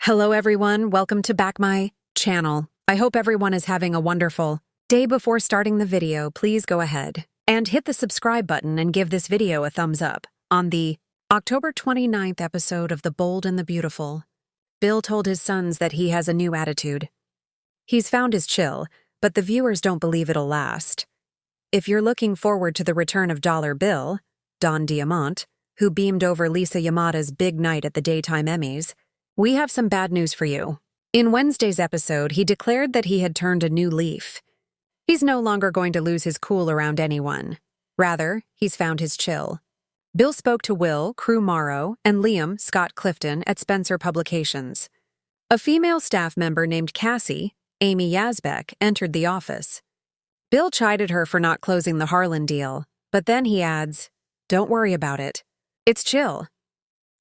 Hello everyone, welcome to back my channel. I hope everyone is having a wonderful day. Before starting the video, please go ahead and hit the subscribe button and give this video a thumbs up. On the October 29th episode of The Bold and the Beautiful, Bill told his sons that he has a new attitude. He's found his chill, but the viewers don't believe it'll last. If you're looking forward to the return of Dollar Bill, Don Diamont, who beamed over Lisa Yamada's big night at the Daytime Emmys, we have some bad news for you. In Wednesday's episode, he declared that he had turned a new leaf. He's no longer going to lose his cool around anyone. Rather, he's found his chill. Bill spoke to Will, Crew Morrow, and Liam, Scott Clifton, at Spencer Publications. A female staff member named Cassie, Amy Yazbek, entered the office. Bill chided her for not closing the Harlan deal, but then he adds, "Don't worry about it. It's chill."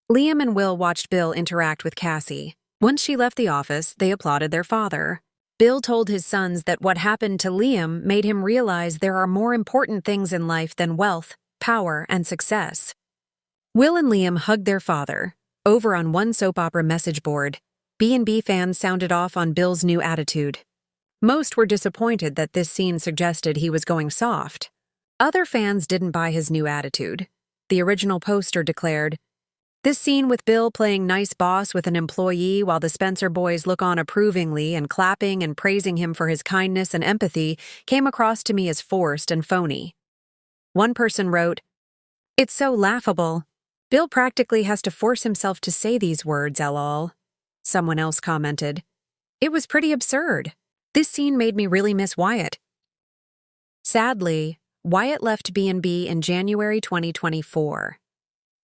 Liam and Will watched Bill interact with Cassie. Once she left the office, they applauded their father. Bill told his sons that what happened to Liam made him realize there are more important things in life than wealth, power, and success. Will and Liam hugged their father. Over on one soap opera message board, B&B fans sounded off on Bill's new attitude. Most were disappointed that this scene suggested he was going soft. Other fans didn't buy his new attitude. The original poster declared, "This scene with Bill playing nice boss with an employee while the Spencer boys look on approvingly and clapping and praising him for his kindness and empathy came across to me as forced and phony." One person wrote, "It's so laughable. Bill practically has to force himself to say these words, lol." Someone else commented, "It was pretty absurd. This scene made me really miss Wyatt." Sadly, Wyatt left B&B in January 2024.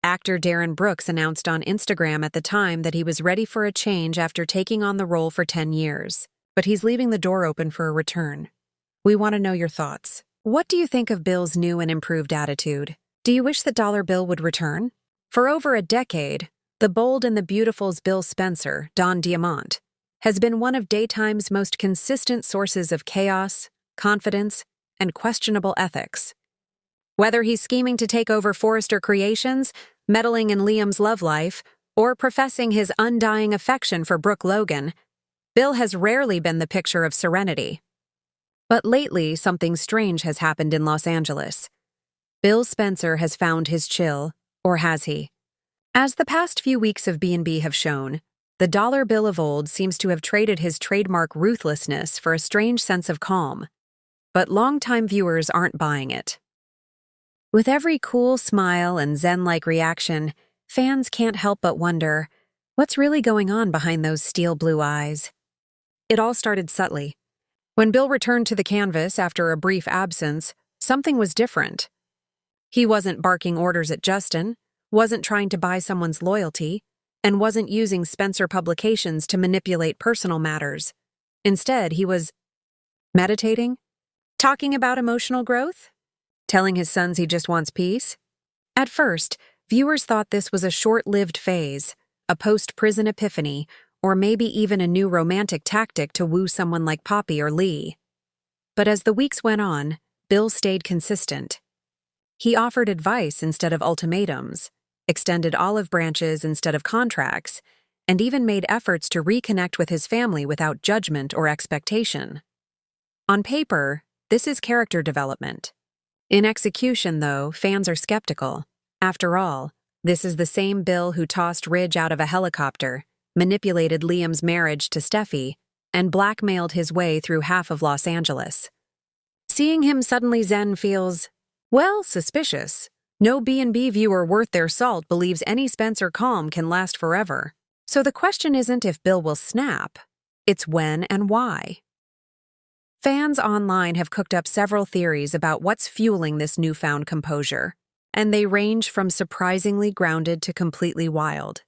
Actor Darren Brooks announced on Instagram at the time that he was ready for a change after taking on the role for 10 years, but he's leaving the door open for a return. We want to know your thoughts. What do you think of Bill's new and improved attitude? Do you wish that Dollar Bill would return? For over a decade, The Bold and the Beautiful's Bill Spencer, Don Diamont, has been one of Daytime's most consistent sources of chaos, confidence, and questionable ethics. Whether he's scheming to take over Forrester Creations, meddling in Liam's love life, or professing his undying affection for Brooke Logan, Bill has rarely been the picture of serenity. But lately, something strange has happened in Los Angeles. Bill Spencer has found his chill, or has he? As the past few weeks of B&B have shown, the Dollar Bill of old seems to have traded his trademark ruthlessness for a strange sense of calm. But longtime viewers aren't buying it. With every cool smile and zen-like reaction, fans can't help but wonder, what's really going on behind those steel blue eyes? It all started subtly. When Bill returned to the canvas after a brief absence, something was different. He wasn't barking orders at Justin, wasn't trying to buy someone's loyalty, and wasn't using Spencer Publications to manipulate personal matters. Instead, he was meditating, talking about emotional growth, telling his sons he just wants peace. At first, viewers thought this was a short-lived phase, a post-prison epiphany, or maybe even a new romantic tactic to woo someone like Poppy or Lee. But as the weeks went on, Bill stayed consistent. He offered advice instead of ultimatums, extended olive branches instead of contracts, and even made efforts to reconnect with his family without judgment or expectation. On paper, this is character development. In execution, though, fans are skeptical. After all, this is the same Bill who tossed Ridge out of a helicopter, manipulated Liam's marriage to Steffi, and blackmailed his way through half of Los Angeles. Seeing him suddenly zen feels, well, suspicious. No B&B viewer worth their salt believes any Spencer calm can last forever. So the question isn't if Bill will snap, it's when and why. Fans online have cooked up several theories about what's fueling this newfound composure, and they range from surprisingly grounded to completely wild.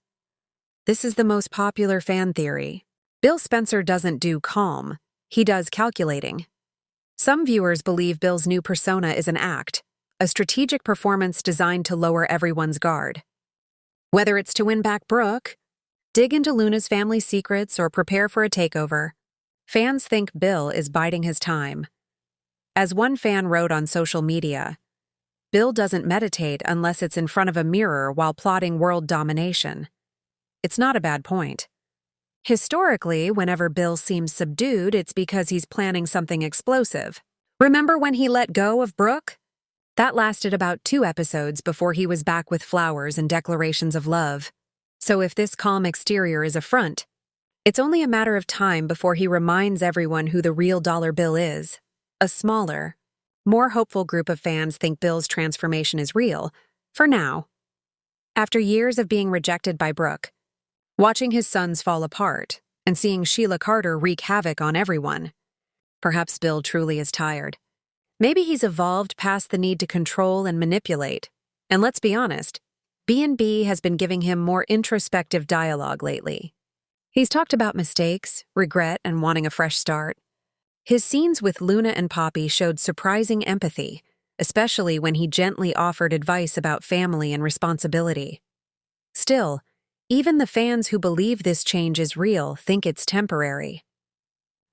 This is the most popular fan theory. Bill Spencer doesn't do calm, he does calculating. Some viewers believe Bill's new persona is an act, a strategic performance designed to lower everyone's guard. Whether it's to win back Brooke, dig into Luna's family secrets, or prepare for a takeover, fans think Bill is biding his time. As one fan wrote on social media, Bill doesn't meditate unless it's in front of a mirror while plotting world domination. It's not a bad point. Historically, whenever Bill seems subdued, it's because he's planning something explosive. Remember when he let go of Brooke? That lasted about 2 episodes before he was back with flowers and declarations of love. So if this calm exterior is a front, it's only a matter of time before he reminds everyone who the real Dollar Bill is. A smaller, more hopeful group of fans think Bill's transformation is real, for now. After years of being rejected by Brooke, watching his sons fall apart, and seeing Sheila Carter wreak havoc on everyone, perhaps Bill truly is tired. Maybe he's evolved past the need to control and manipulate. And let's be honest, B&B has been giving him more introspective dialogue lately. He's talked about mistakes, regret, and wanting a fresh start. His scenes with Luna and Poppy showed surprising empathy, especially when he gently offered advice about family and responsibility. Still, even the fans who believe this change is real think it's temporary.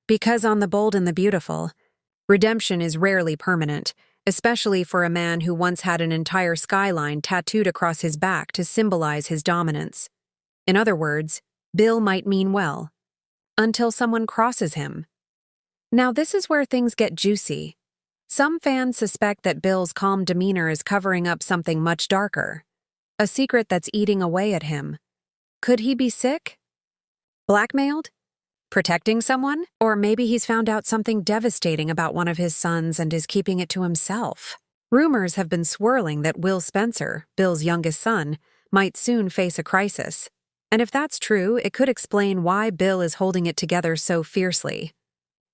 Because on The Bold and the Beautiful, redemption is rarely permanent, especially for a man who once had an entire skyline tattooed across his back to symbolize his dominance. In other words, Bill might mean well, until someone crosses him. Now this is where things get juicy. Some fans suspect that Bill's calm demeanor is covering up something much darker, a secret that's eating away at him. Could he be sick? Blackmailed? Protecting someone? Or maybe he's found out something devastating about one of his sons and is keeping it to himself. Rumors have been swirling that Will Spencer, Bill's youngest son, might soon face a crisis. And if that's true, it could explain why Bill is holding it together so fiercely.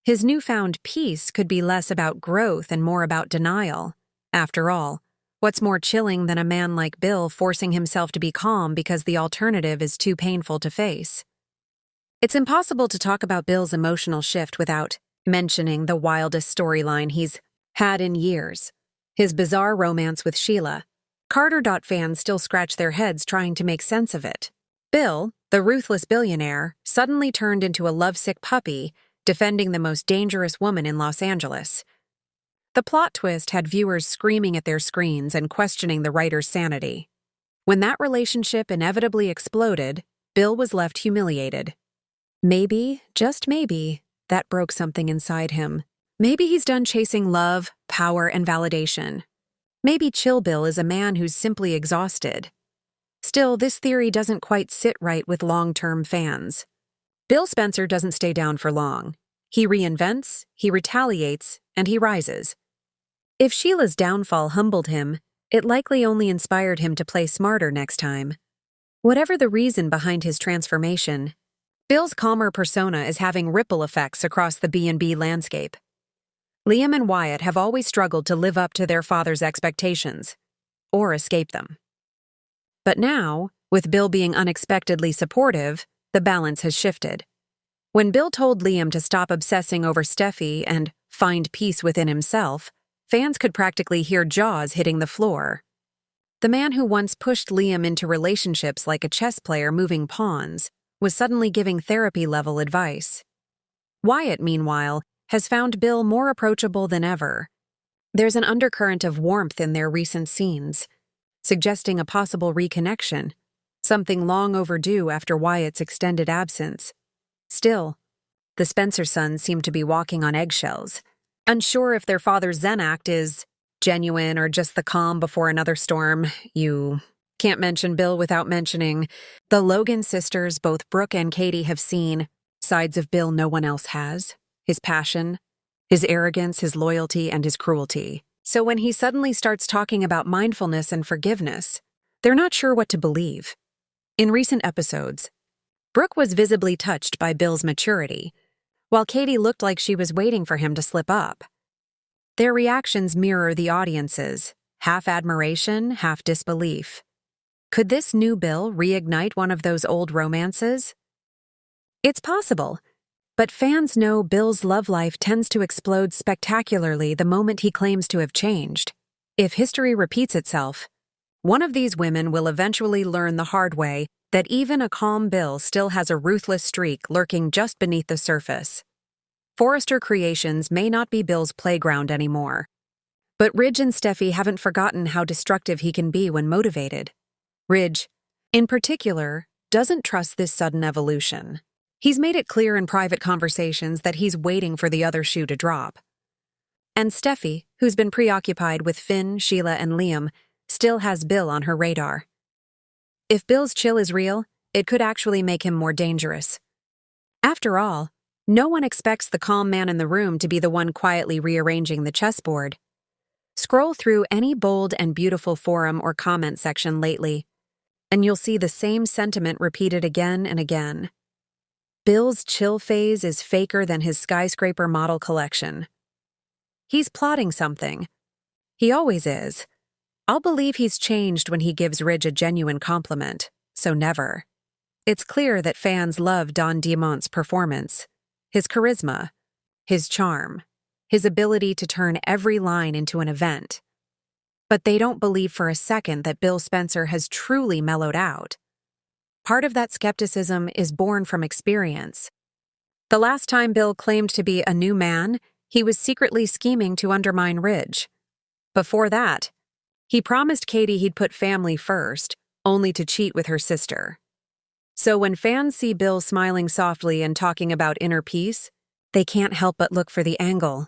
His newfound peace could be less about growth and more about denial. After all, what's more chilling than a man like Bill forcing himself to be calm because the alternative is too painful to face? It's impossible to talk about Bill's emotional shift without mentioning the wildest storyline he's had in years, his bizarre romance with Sheila. Carter. Fans still scratch their heads trying to make sense of it. Bill, the ruthless billionaire, suddenly turned into a lovesick puppy, defending the most dangerous woman in Los Angeles. The plot twist had viewers screaming at their screens and questioning the writer's sanity. When that relationship inevitably exploded, Bill was left humiliated. Maybe, just maybe, that broke something inside him. Maybe he's done chasing love, power, and validation. Maybe Chill Bill is a man who's simply exhausted. Still, this theory doesn't quite sit right with long-term fans. Bill Spencer doesn't stay down for long. He reinvents, he retaliates, and he rises. If Sheila's downfall humbled him, it likely only inspired him to play smarter next time. Whatever the reason behind his transformation, Bill's calmer persona is having ripple effects across the B&B landscape. Liam and Wyatt have always struggled to live up to their father's expectations, or escape them. But now, with Bill being unexpectedly supportive, the balance has shifted. When Bill told Liam to stop obsessing over Steffi and find peace within himself, fans could practically hear jaws hitting the floor. The man who once pushed Liam into relationships like a chess player moving pawns was suddenly giving therapy-level advice. Wyatt, meanwhile, has found Bill more approachable than ever. There's an undercurrent of warmth in their recent scenes, suggesting a possible reconnection, something long overdue after Wyatt's extended absence. Still, the Spencer sons seem to be walking on eggshells, unsure if their father's Zen act is genuine or just the calm before another storm. You can't mention Bill without mentioning the Logan sisters. Both Brooke and Katie have seen sides of Bill no one else has. His passion, his arrogance, his loyalty, and his cruelty. So when he suddenly starts talking about mindfulness and forgiveness, they're not sure what to believe. In recent episodes, Brooke was visibly touched by Bill's maturity, while Katie looked like she was waiting for him to slip up. Their reactions mirror the audience's, half admiration, half disbelief. Could this new Bill reignite one of those old romances? It's possible, but fans know Bill's love life tends to explode spectacularly the moment he claims to have changed. If history repeats itself, one of these women will eventually learn the hard way that even a calm Bill still has a ruthless streak lurking just beneath the surface. Forrester Creations may not be Bill's playground anymore, but Ridge and Steffi haven't forgotten how destructive he can be when motivated. Ridge, in particular, doesn't trust this sudden evolution. He's made it clear in private conversations that he's waiting for the other shoe to drop. And Steffi, who's been preoccupied with Finn, Sheila, and Liam, still has Bill on her radar. If Bill's chill is real, it could actually make him more dangerous. After all, no one expects the calm man in the room to be the one quietly rearranging the chessboard. Scroll through any bold and beautiful forum or comment section lately, and you'll see the same sentiment repeated again and again. Bill's chill phase is faker than his skyscraper model collection. He's plotting something. He always is. I'll believe he's changed when he gives Ridge a genuine compliment, so never. It's clear that fans love Don Diamant's performance, his charisma, his charm, his ability to turn every line into an event. But they don't believe for a second that Bill Spencer has truly mellowed out. Part of that skepticism is born from experience. The last time Bill claimed to be a new man, he was secretly scheming to undermine Ridge. Before that, he promised Katie he'd put family first, only to cheat with her sister. So when fans see Bill smiling softly and talking about inner peace, they can't help but look for the angle.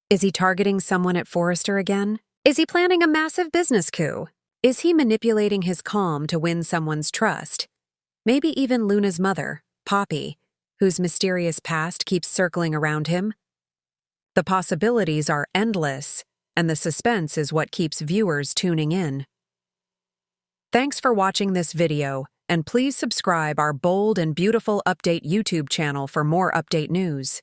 Is he targeting someone at Forrester again? Is he planning a massive business coup? Is he manipulating his calm to win someone's trust? Maybe even Luna's mother, Poppy, whose mysterious past keeps circling around him? The possibilities are endless, and the suspense is what keeps viewers tuning in. Thanks for watching this video, and please subscribe our bold and beautiful update YouTube channel for more update news.